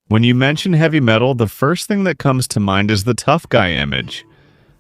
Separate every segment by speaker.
Speaker 1: When you mention heavy metal, the first thing that comes to mind is the tough guy image.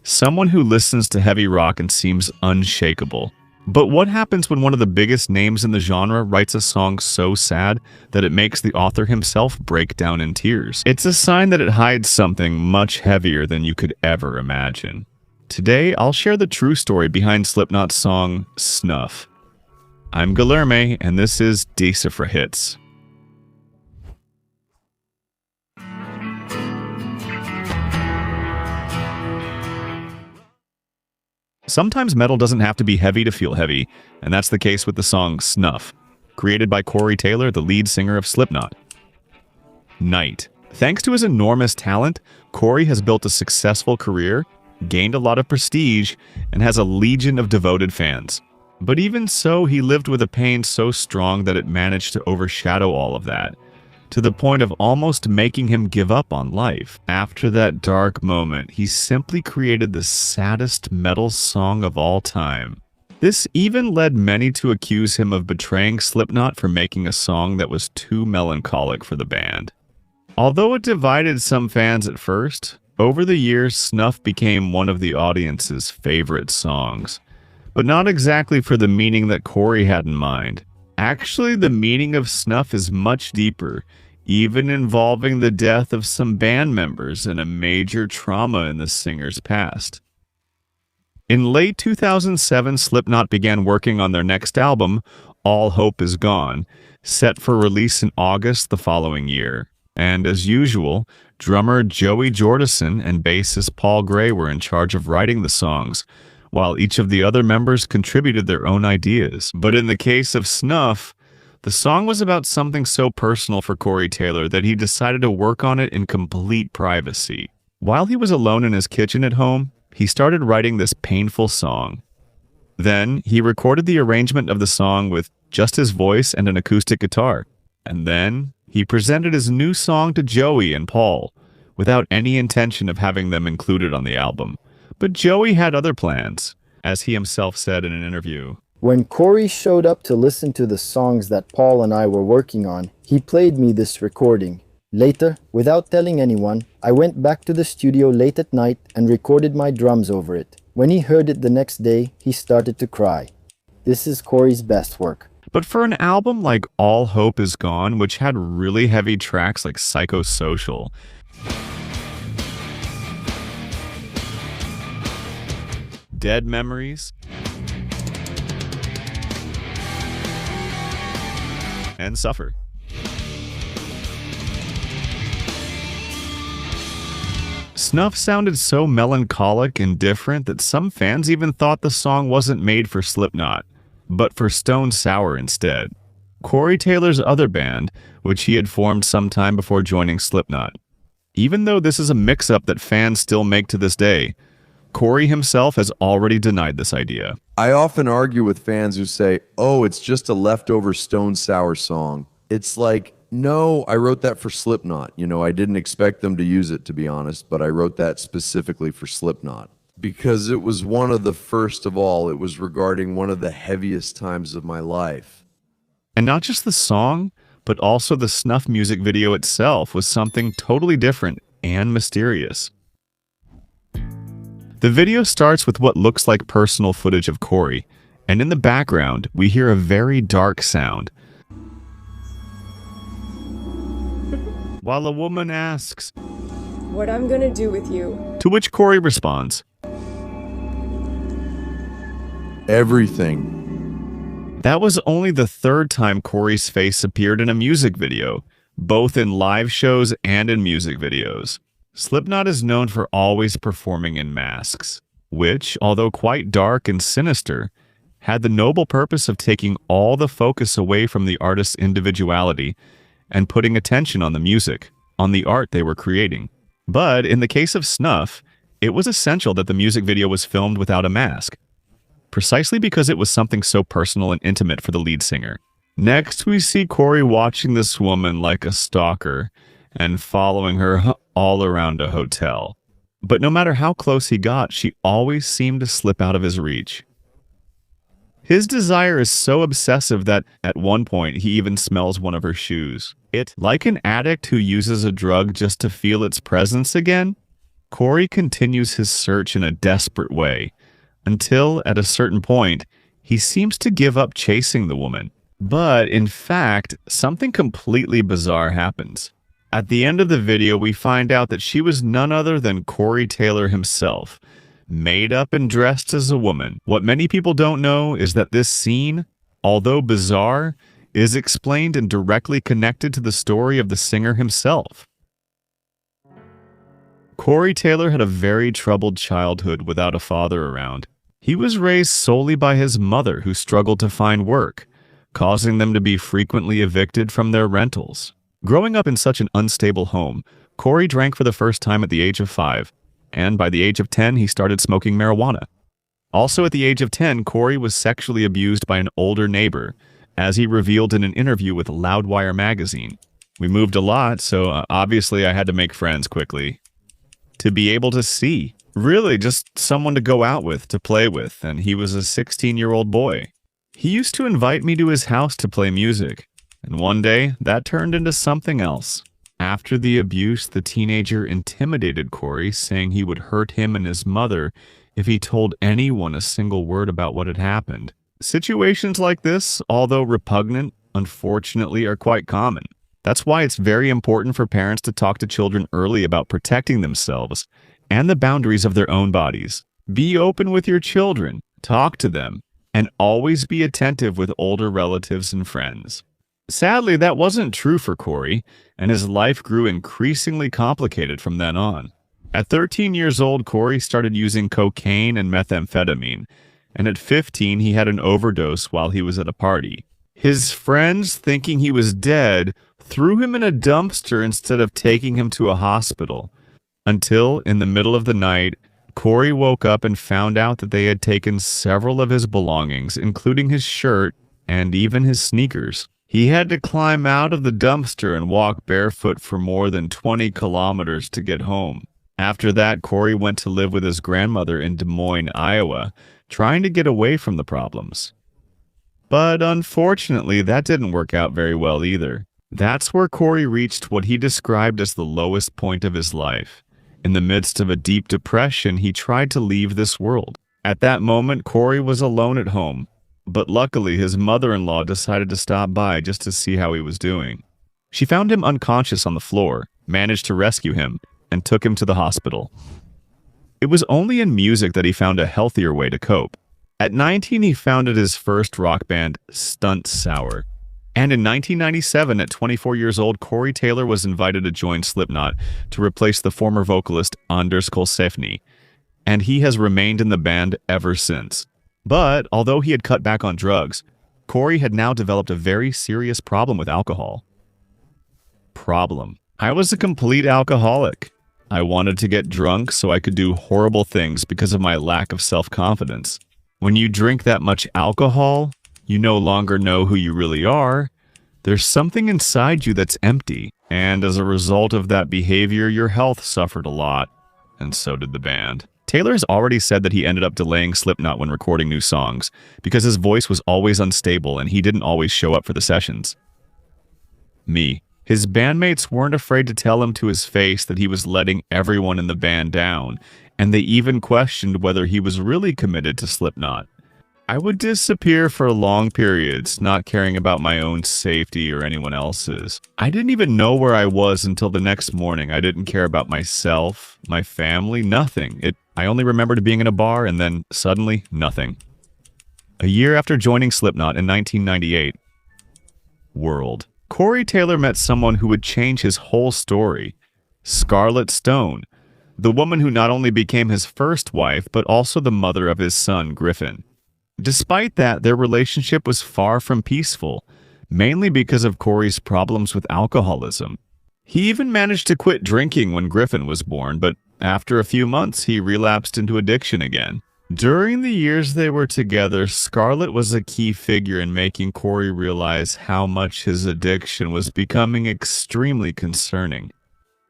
Speaker 1: Someone who listens to heavy rock and seems unshakable. But what happens when one of the biggest names in the genre writes a song so sad that it makes the author himself break down in tears? It's a sign that it hides something much heavier than you could ever imagine. Today, I'll share the true story behind Slipknot's song, Snuff. I'm Guilherme, and this is Decifra Hits. Sometimes metal doesn't have to be heavy to feel heavy, and that's the case with the song Snuff, created by Corey Taylor, the lead singer of Slipknot. Night. Thanks to his enormous talent, Corey has built a successful career, gained a lot of prestige, and has a legion of devoted fans. But even so, he lived with a pain so strong that it managed to overshadow all of that, to the point of almost making him give up on life. After that dark moment, he simply created the saddest metal song of all time. This even led many to accuse him of betraying Slipknot for making a song that was too melancholic for the band. Although it divided some fans at first, over the years, Snuff became one of the audience's favorite songs. But not exactly for the meaning that Corey had in mind. Actually, the meaning of Snuff is much deeper, even involving the death of some band members and a major trauma in the singer's past. In late 2007, Slipknot began working on their next album, All Hope Is Gone, set for release in August the following year. And as usual, drummer Joey Jordison and bassist Paul Gray were in charge of writing the songs, while each of the other members contributed their own ideas. But in the case of Snuff, the song was about something so personal for Corey Taylor that he decided to work on it in complete privacy. While he was alone in his kitchen at home, he started writing this painful song. Then, he recorded the arrangement of the song with just his voice and an acoustic guitar. And then, he presented his new song to Joey and Paul, without any intention of having them included on the album. But Joey had other plans, as he himself said in an interview.
Speaker 2: When Corey showed up to listen to the songs that Paul and I were working on, he played me this recording. Later, without telling anyone, I went back to the studio late at night and recorded my drums over it. When he heard it the next day, he started to cry. This is Corey's best work.
Speaker 1: But for an album like All Hope Is Gone, which had really heavy tracks like Psychosocial, Dead Memories, and Suffer. Snuff sounded so melancholic and different that some fans even thought the song wasn't made for Slipknot, but for Stone Sour instead, Corey Taylor's other band, which he had formed sometime before joining Slipknot. Even though this is a mix-up that fans still make to this day, Corey himself has already denied this idea.
Speaker 3: I often argue with fans who say, oh, it's just a leftover Stone Sour song. It's like, no, I wrote that for Slipknot. You know, I didn't expect them to use it, to be honest, but I wrote that specifically for Slipknot. Because it was one of the first of all, it was regarding one of the heaviest times of my life.
Speaker 1: And not just the song, but also the Snuff music video itself was something totally different and mysterious. The video starts with what looks like personal footage of Corey, and in the background, we hear a very dark sound. While a woman asks,
Speaker 4: "What I'm gonna do with you?"
Speaker 1: To which Corey responds,
Speaker 3: Everything.
Speaker 1: That was only the third time Corey's face appeared in a music video, both in live shows and in music videos. Slipknot is known for always performing in masks, which, although quite dark and sinister, had the noble purpose of taking all the focus away from the artist's individuality and putting attention on the music, on the art they were creating. But in the case of Snuff, it was essential that the music video was filmed without a mask, precisely because it was something so personal and intimate for the lead singer. Next, we see Corey watching this woman like a stalker and following her all around a hotel. But no matter how close he got, she always seemed to slip out of his reach. His desire is so obsessive that at one point he even smells one of her shoes. Like an addict who uses a drug just to feel its presence again, Corey continues his search in a desperate way, until at a certain point, he seems to give up chasing the woman. But in fact, something completely bizarre happens. At the end of the video, we find out that she was none other than Corey Taylor himself, made up and dressed as a woman. What many people don't know is that this scene, although bizarre, is explained and directly connected to the story of the singer himself. Corey Taylor had a very troubled childhood without a father around. He was raised solely by his mother, who struggled to find work, causing them to be frequently evicted from their rentals. Growing up in such an unstable home, Corey drank for the first time at the age of 5, and by the age of 10, he started smoking marijuana. Also at the age of 10, Corey was sexually abused by an older neighbor, as he revealed in an interview with Loudwire magazine. We moved a lot, so obviously I had to make friends quickly. To be able to see. Really, just someone to go out with, to play with, and he was a 16-year-old boy. He used to invite me to his house to play music, and one day, that turned into something else. After the abuse, the teenager intimidated Corey, saying he would hurt him and his mother if he told anyone a single word about what had happened. Situations like this, although repugnant, unfortunately are quite common. That's why it's very important for parents to talk to children early about protecting themselves and the boundaries of their own bodies. Be open with your children, talk to them, and always be attentive with older relatives and friends. Sadly, that wasn't true for Corey, and his life grew increasingly complicated from then on. At 13 years old, Corey started using cocaine and methamphetamine, and at 15, he had an overdose while he was at a party. His friends, thinking he was dead, threw him in a dumpster instead of taking him to a hospital. Until, in the middle of the night, Corey woke up and found out that they had taken several of his belongings, including his shirt and even his sneakers. He had to climb out of the dumpster and walk barefoot for more than 20 kilometers to get home. After that, Corey went to live with his grandmother in Des Moines, Iowa, trying to get away from the problems. But unfortunately, that didn't work out very well either. That's where Corey reached what he described as the lowest point of his life. In the midst of a deep depression, he tried to leave this world. At that moment, Corey was alone at home, but luckily his mother-in-law decided to stop by just to see how he was doing. She found him unconscious on the floor, managed to rescue him, and took him to the hospital. It was only in music that he found a healthier way to cope. At 19, he founded his first rock band, Stunt Sour. And in 1997, at 24 years old, Corey Taylor was invited to join Slipknot to replace the former vocalist Anders Kolsefny, and he has remained in the band ever since. But although he had cut back on drugs, Corey had now developed a very serious problem with alcohol. I was a complete alcoholic. I wanted to get drunk so I could do horrible things because of my lack of self-confidence. When you drink that much alcohol, you no longer know who you really are. There's something inside you that's empty, and as a result of that behavior, your health suffered a lot, and so did the band. Taylor has already said that he ended up delaying Slipknot when recording new songs, because his voice was always unstable and he didn't always show up for the sessions. His bandmates weren't afraid to tell him to his face that he was letting everyone in the band down, and they even questioned whether he was really committed to Slipknot. I would disappear for long periods, not caring about my own safety or anyone else's. I didn't even know where I was until the next morning. I didn't care about myself, my family, nothing. I only remembered being in a bar and then suddenly nothing. A year after joining Slipknot in 1998, Corey Taylor met someone who would change his whole story. Scarlett Stone, the woman who not only became his first wife, but also the mother of his son, Griffin. Despite that, their relationship was far from peaceful, mainly because of Corey's problems with alcoholism. He even managed to quit drinking when Griffin was born, but after a few months, he relapsed into addiction again. During the years they were together, Scarlett was a key figure in making Corey realize how much his addiction was becoming extremely concerning.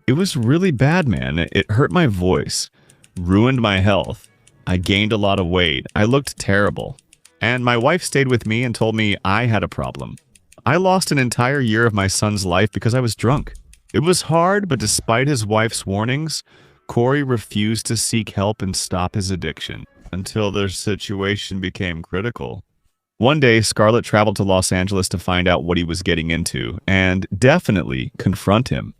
Speaker 1: It was really bad, man. It hurt my voice, ruined my health. I gained a lot of weight. I looked terrible. And my wife stayed with me and told me I had a problem. I lost an entire year of my son's life because I was drunk. It was hard, but despite his wife's warnings, Corey refused to seek help and stop his addiction until their situation became critical. One day, Scarlett traveled to Los Angeles to find out what he was getting into and definitely confront him.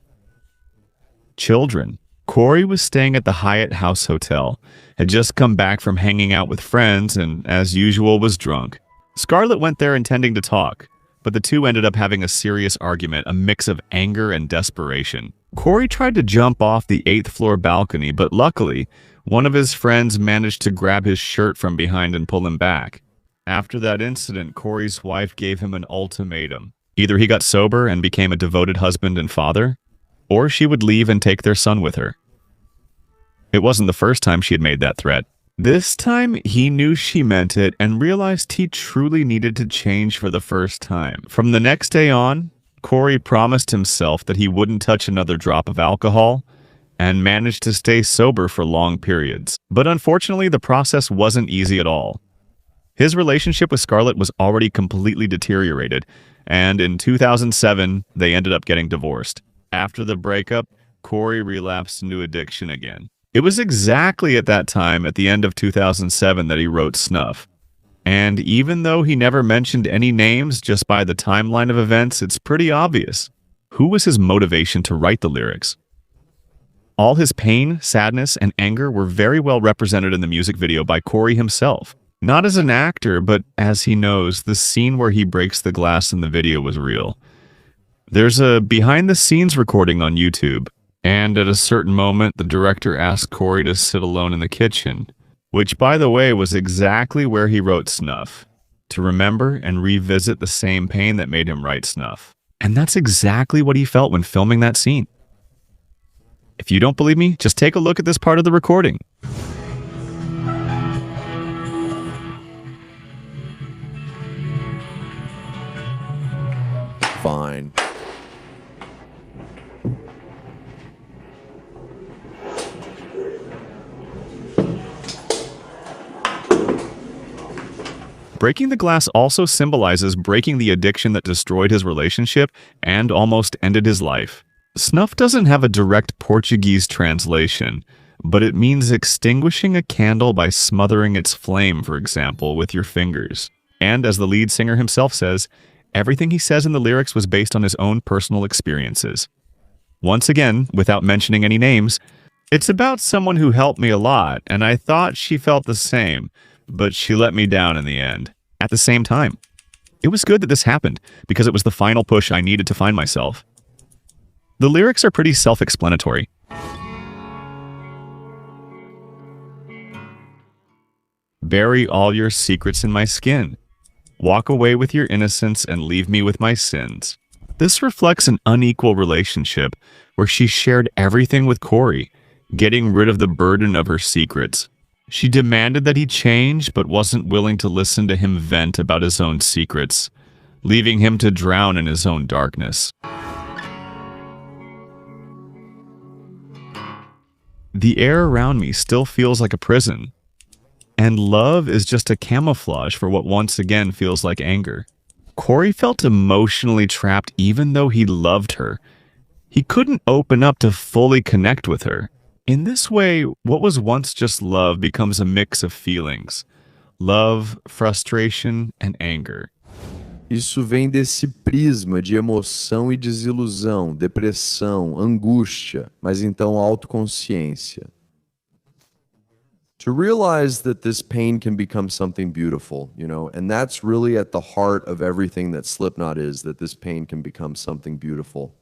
Speaker 1: Children. Corey was staying at the Hyatt House Hotel, had just come back from hanging out with friends, and as usual was drunk. Scarlett went there intending to talk, but the two ended up having a serious argument, a mix of anger and desperation. Corey tried to jump off the 8th floor balcony, but luckily, one of his friends managed to grab his shirt from behind and pull him back. After that incident, Corey's wife gave him an ultimatum. Either he got sober and became a devoted husband and father, or she would leave and take their son with her. It wasn't the first time she had made that threat. This time, he knew she meant it and realized he truly needed to change for the first time. From the next day on, Corey promised himself that he wouldn't touch another drop of alcohol and managed to stay sober for long periods. But unfortunately, the process wasn't easy at all. His relationship with Scarlett was already completely deteriorated, and in 2007, they ended up getting divorced. After the breakup, Corey relapsed into addiction again. It was exactly at that time, at the end of 2007, that he wrote Snuff. And even though he never mentioned any names, just by the timeline of events, it's pretty obvious. Who was his motivation to write the lyrics? All his pain, sadness, and anger were very well represented in the music video by Corey himself. Not as an actor, but as he knows, the scene where he breaks the glass in the video was real. There's a behind-the-scenes recording on YouTube. And at a certain moment, the director asked Corey to sit alone in the kitchen, which, by the way, was exactly where he wrote Snuff, to remember and revisit the same pain that made him write Snuff. And that's exactly what he felt when filming that scene. If you don't believe me, just take a look at this part of the recording.
Speaker 3: Fine.
Speaker 1: Breaking the glass also symbolizes breaking the addiction that destroyed his relationship and almost ended his life. Snuff doesn't have a direct Portuguese translation, but it means extinguishing a candle by smothering its flame, for example, with your fingers. And as the lead singer himself says, everything he says in the lyrics was based on his own personal experiences. Once again, without mentioning any names, it's about someone who helped me a lot, and I thought she felt the same, but she let me down in the end. At the same time, it was good that this happened, because it was the final push I needed to find myself. The lyrics are pretty self-explanatory. Bury all your secrets in my skin. Walk away with your innocence and leave me with my sins. This reflects an unequal relationship where she shared everything with Corey, getting rid of the burden of her secrets. She demanded that he change, but wasn't willing to listen to him vent about his own secrets, leaving him to drown in his own darkness. The air around me still feels like a prison, and love is just a camouflage for what once again feels like anger. Corey felt emotionally trapped even though he loved her. He couldn't open up to fully connect with her. In this way, what was once just love becomes a mix of feelings: love, frustration, and anger.
Speaker 3: Isso vem desse prisma de emoção e desilusão, depressão, angústia, mas então autoconsciência. To realize that this pain can become something beautiful, and that's really at the heart of everything that Slipknot is, that this pain can become something beautiful.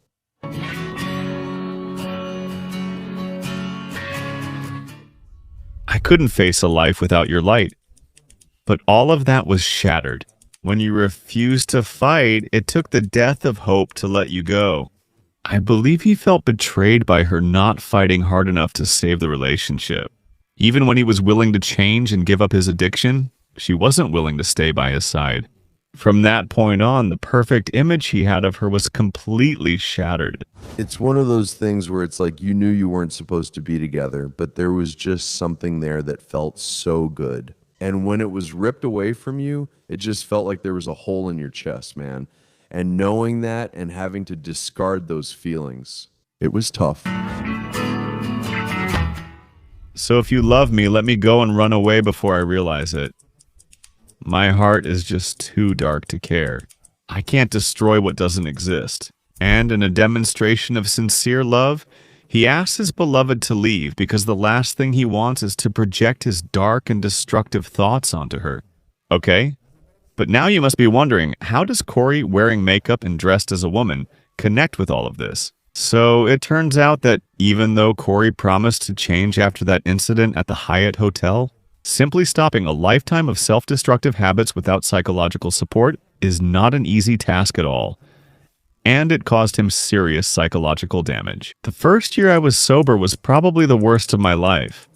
Speaker 1: I couldn't face a life without your light. But all of that was shattered. When you refused to fight, it took the death of hope to let you go. I believe he felt betrayed by her not fighting hard enough to save the relationship. Even when he was willing to change and give up his addiction, she wasn't willing to stay by his side. From that point on, the perfect image he had of her was completely shattered.
Speaker 3: It's one of those things where it's like you knew you weren't supposed to be together, but there was just something there that felt so good. And when it was ripped away from you, it just felt like there was a hole in your chest, man. And knowing that and having to discard those feelings, it was tough.
Speaker 1: So if you love me, let me go and run away before I realize it. My heart is just too dark to care. I can't destroy what doesn't exist. And in a demonstration of sincere love, he asks his beloved to leave because the last thing he wants is to project his dark and destructive thoughts onto her. Okay? But now you must be wondering, how does Corey, wearing makeup and dressed as a woman, connect with all of this? So it turns out that even though Corey promised to change after that incident at the Hyatt Hotel, simply stopping a lifetime of self-destructive habits without psychological support is not an easy task at all. And it caused him serious psychological damage. The first year I was sober was probably the worst of my life.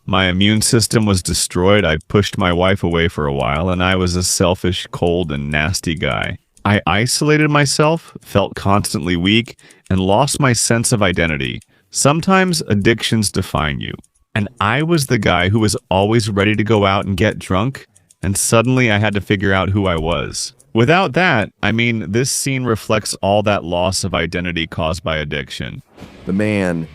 Speaker 1: My immune system was destroyed, I pushed my wife away for a while, and I was a selfish, cold, and nasty guy. I isolated myself, felt constantly weak, and lost my sense of identity. Sometimes addictions define you. And I was the guy who was always ready to go out and get drunk, and suddenly I had to figure out who I was. Without that, I mean, this scene reflects all that loss of identity caused by addiction.
Speaker 3: The man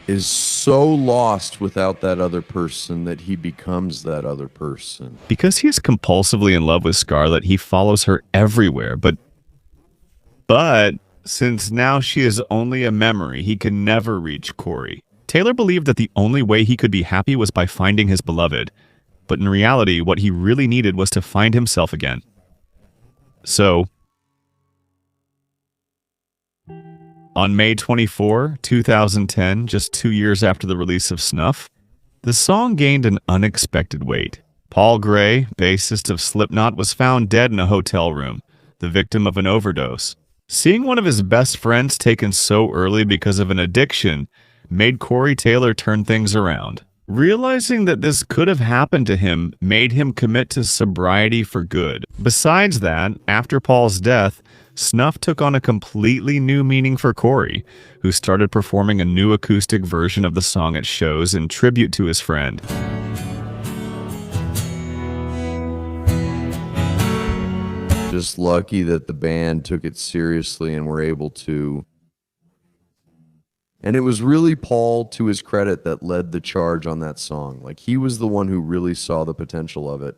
Speaker 3: is so lost without that other person that he becomes that other person.
Speaker 1: Because he is compulsively in love with Scarlett, he follows her everywhere, but since now she is only a memory, he can never reach Corey. Taylor believed that the only way he could be happy was by finding his beloved, but in reality, what he really needed was to find himself again. So, on May 24, 2010, just 2 years after the release of Snuff, the song gained an unexpected weight. Paul Gray, bassist of Slipknot, was found dead in a hotel room, the victim of an overdose. Seeing one of his best friends taken so early because of an addiction made Corey Taylor turn things around. Realizing that this could have happened to him made him commit to sobriety for good. Besides that, after Paul's death, Snuff took on a completely new meaning for Corey, who started performing a new acoustic version of the song at shows in tribute to his friend.
Speaker 3: Just lucky that the band took it seriously and were able to. And it was really Paul, to his credit, that led the charge on that song. Like, he was the one who really saw the potential of it.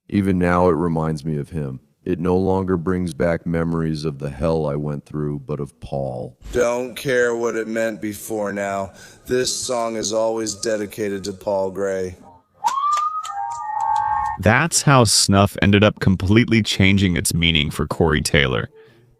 Speaker 3: Even now, it reminds me of him. It no longer brings back memories of the hell I went through, but of Paul.
Speaker 5: Don't care what it meant before now. This song is always dedicated to Paul Gray.
Speaker 1: That's how Snuff ended up completely changing its meaning for Corey Taylor,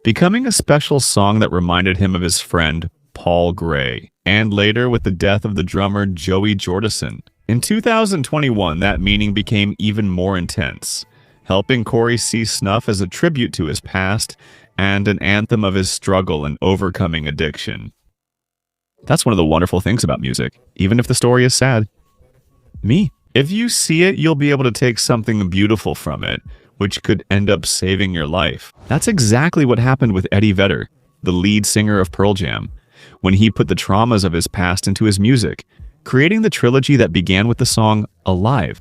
Speaker 1: becoming a special song that reminded him of his friend, Paul Gray, and later with the death of the drummer Joey Jordison. In 2021, that meaning became even more intense, helping Corey see Snuff as a tribute to his past and an anthem of his struggle in overcoming addiction. That's one of the wonderful things about music, even if the story is sad. Me. If you see it, you'll be able to take something beautiful from it, which could end up saving your life. That's exactly what happened with Eddie Vedder, the lead singer of Pearl Jam, when he put the traumas of his past into his music, creating the trilogy that began with the song Alive.